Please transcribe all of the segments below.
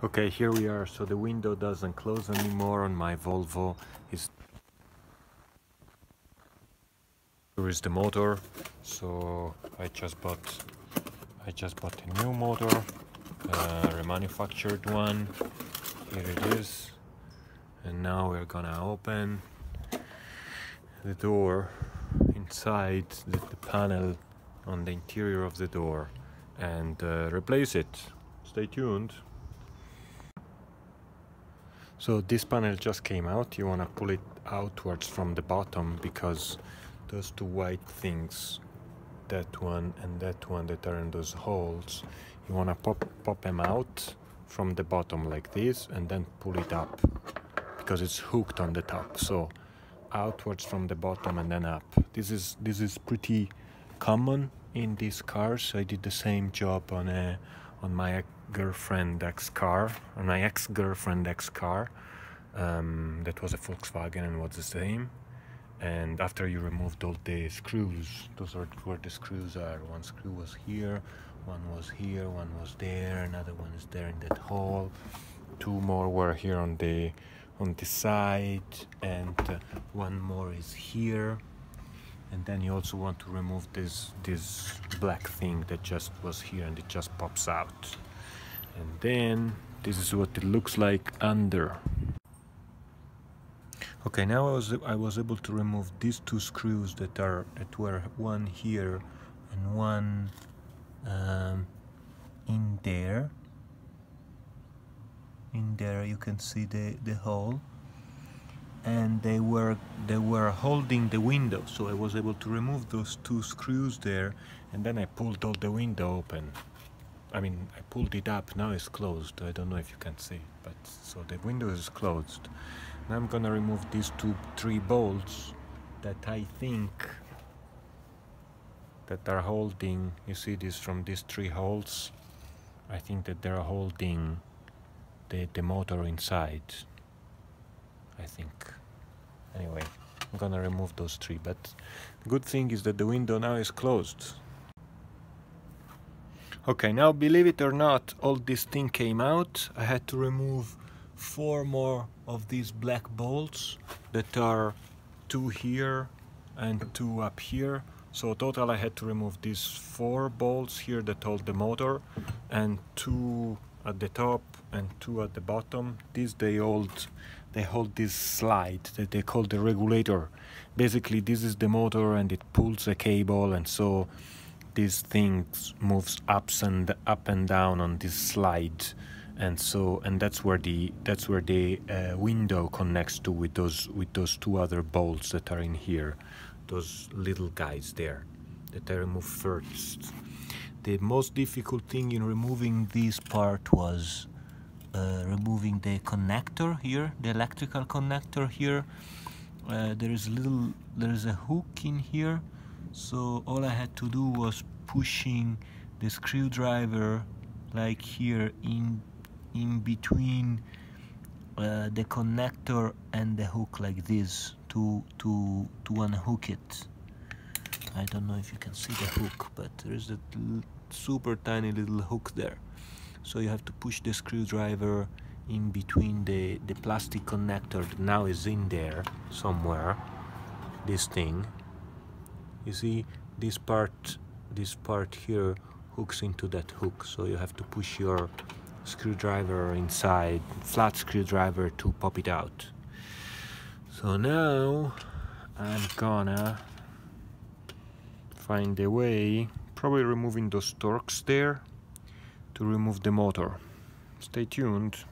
Okay, here we are. So the window doesn't close anymore on my Volvo. Here is the motor. So I just bought a new motor, remanufactured one. Here it is. And now we're gonna open the door inside the panel on the interior of the door and replace it. Stay tuned. So this panel just came out. You want to pull it outwards from the bottom because those two white things, that one and that one that are in those holes, you want to pop them out from the bottom like this and then pull it up because it's hooked on the top. So outwards from the bottom and then up. This is pretty common in these cars. I did the same job on my ex-girlfriend X car. That was a Volkswagen and was the same. And after you removed all the screws, those are where the screws are. One screw was here, one was here, one was there, another one is there in that hole. Two more were here on the side, and one more is here. And then you also want to remove this black thing that just was here and it just pops out. And then this is what it looks like under. Okay, now I was able to remove these two screws that were one here and one in there. In there you can see the hole, and they were holding the window, so I was able to remove those two screws there, and then I pulled all the window open. I mean, I pulled it up. Now it's closed. I don't know if you can see, but so the window is closed. Now I'm gonna remove these three bolts that I think that are holding. You see this from these three holes. I think that they're holding the motor inside. I think. Anyway, I'm gonna remove those three. But the good thing is that the window now is closed. Okay, now believe it or not, all this thing came out. I had to remove 4 more of these black bolts that are 2 here and 2 up here. So total I had to remove these 4 bolts here that hold the motor, and 2 at the top and 2 at the bottom. These they hold this slide that they call the regulator. Basically this is the motor and it pulls a cable, and so this thing moves up and down on this slide, and that's where the window connects to with those 2 other bolts that are in here, those little guys there that I removed first. The most difficult thing in removing this part was removing the connector here, the electrical connector here. There is a hook in here, so all I had to do was pushing the screwdriver like here in between the connector and the hook like this to unhook it. I don't know if you can see the hook, but there is a super tiny little hook there. So you have to push the screwdriver in between the plastic connector that now is in there somewhere. This thing, you see, this part here hooks into that hook, so you have to push your screwdriver inside, flat screwdriver, to pop it out. So now I'm gonna find a way, probably removing those Torx there, to remove the motor. Stay tuned.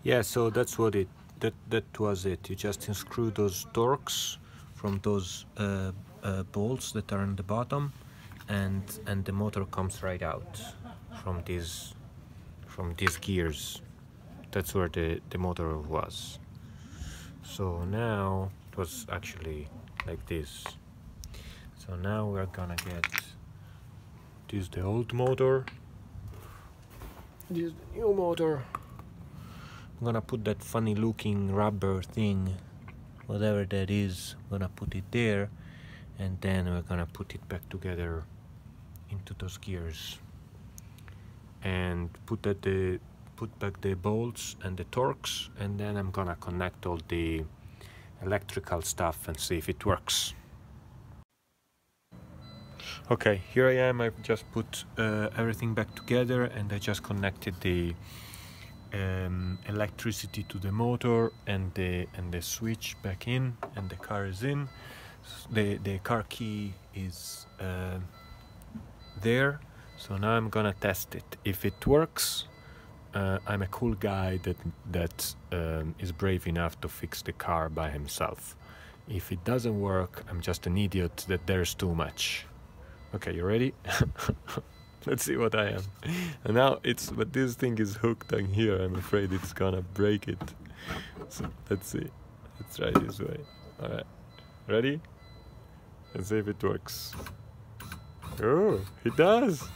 Yeah, so that's what that was it. You just unscrew those Torx from those bolts that are on the bottom, and the motor comes right out from these gears. That's where the motor was. So now it was actually like this. So now we're gonna get this, the old motor, this the new motor. I'm gonna put that funny looking rubber thing, whatever that is, I'm gonna put it there, and then we're gonna put it back together into those gears. and put back the bolts and the Torx, and then I'm gonna connect all the electrical stuff and see if it works. Okay, here I am. I've just put everything back together, and I just connected the electricity to the motor and the switch back in, and the car is in. The car key is there. So now I'm gonna test it. If it works, I'm a cool guy that is brave enough to fix the car by himself. If it doesn't work, I'm just an idiot that dares too much. Okay, you ready? Let's see what I am. And now but this thing is hooked on here. I'm afraid it's gonna break it. So let's see. Let's try this way. All right, ready? Let's see if it works. Oh, it does.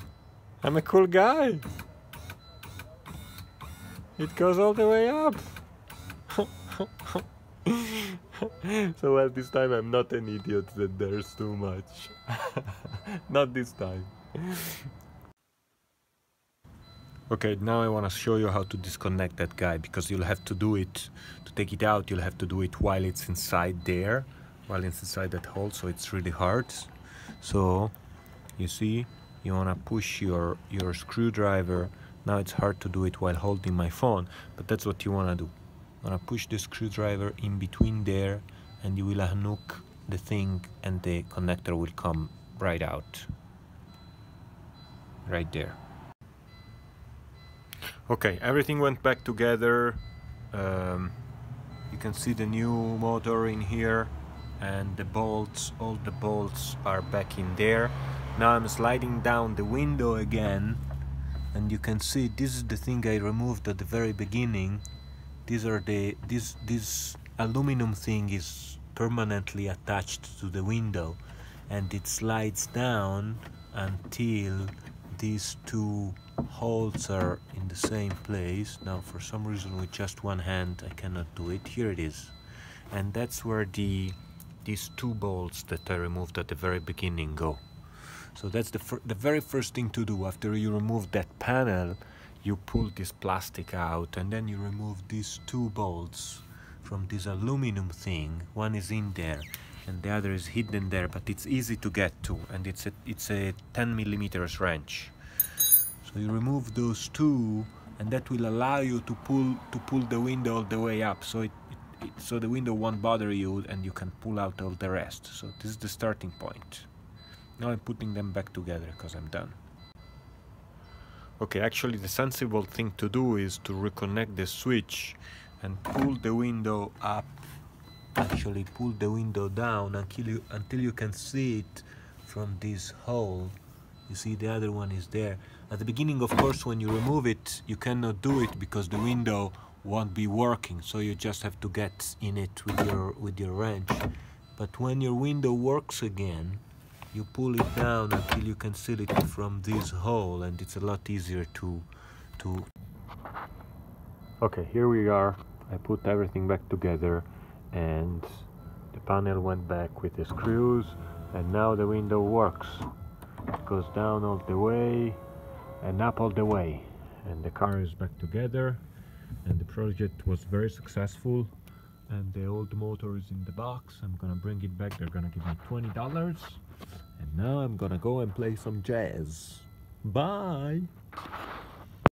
I'm a cool guy. It goes all the way up. So well, this time I'm not an idiot that dares too much. Not this time. Okay, now I want to show you how to disconnect that guy, because you'll have to do it, to take it out, you'll have to do it while it's inside there, while it's inside that hole, so it's really hard. So, you see, you want to push your screwdriver. Now it's hard to do it while holding my phone, but that's what you want to do. You want to push the screwdriver in between there, and you will unhook the thing, and the connector will come right out. Right there. Okay, everything went back together. You can see the new motor in here, and the bolts, all the bolts are back in there. Now I'm sliding down the window again, and you can see this is the thing I removed at the very beginning. These are this aluminum thing is permanently attached to the window, and it slides down until these two holes are in the same place. Now for some reason with just one hand I cannot do it. Here it is, and that's where these two bolts that I removed at the very beginning go. So that's the very first thing to do. After you remove that panel, you pull this plastic out, and then you remove these two bolts from this aluminum thing. One is in there and the other is hidden there, but it's easy to get to, and it's a 10mm wrench. So you remove those two, and that will allow you to pull the window all the way up, so so the window won't bother you, and you can pull out all the rest. So this is the starting point. Now I'm putting them back together because I'm done. Okay, actually the sensible thing to do is to reconnect the switch and pull the window up. Actually pull the window down until you can see it from this hole. You see the other one is there. At the beginning, of course, when you remove it, you cannot do it because the window won't be working, so you just have to get in it with your wrench. But when your window works again, you pull it down until you can see it from this hole, and it's a lot easier to... Okay, here we are. I put everything back together, and the panel went back with the screws, and now the window works. It goes down all the way and up all the way, and the car is back together, and the project was very successful, and the old motor is in the box. I'm gonna bring it back. They're gonna give me $20, and now I'm gonna go and play some jazz. Bye.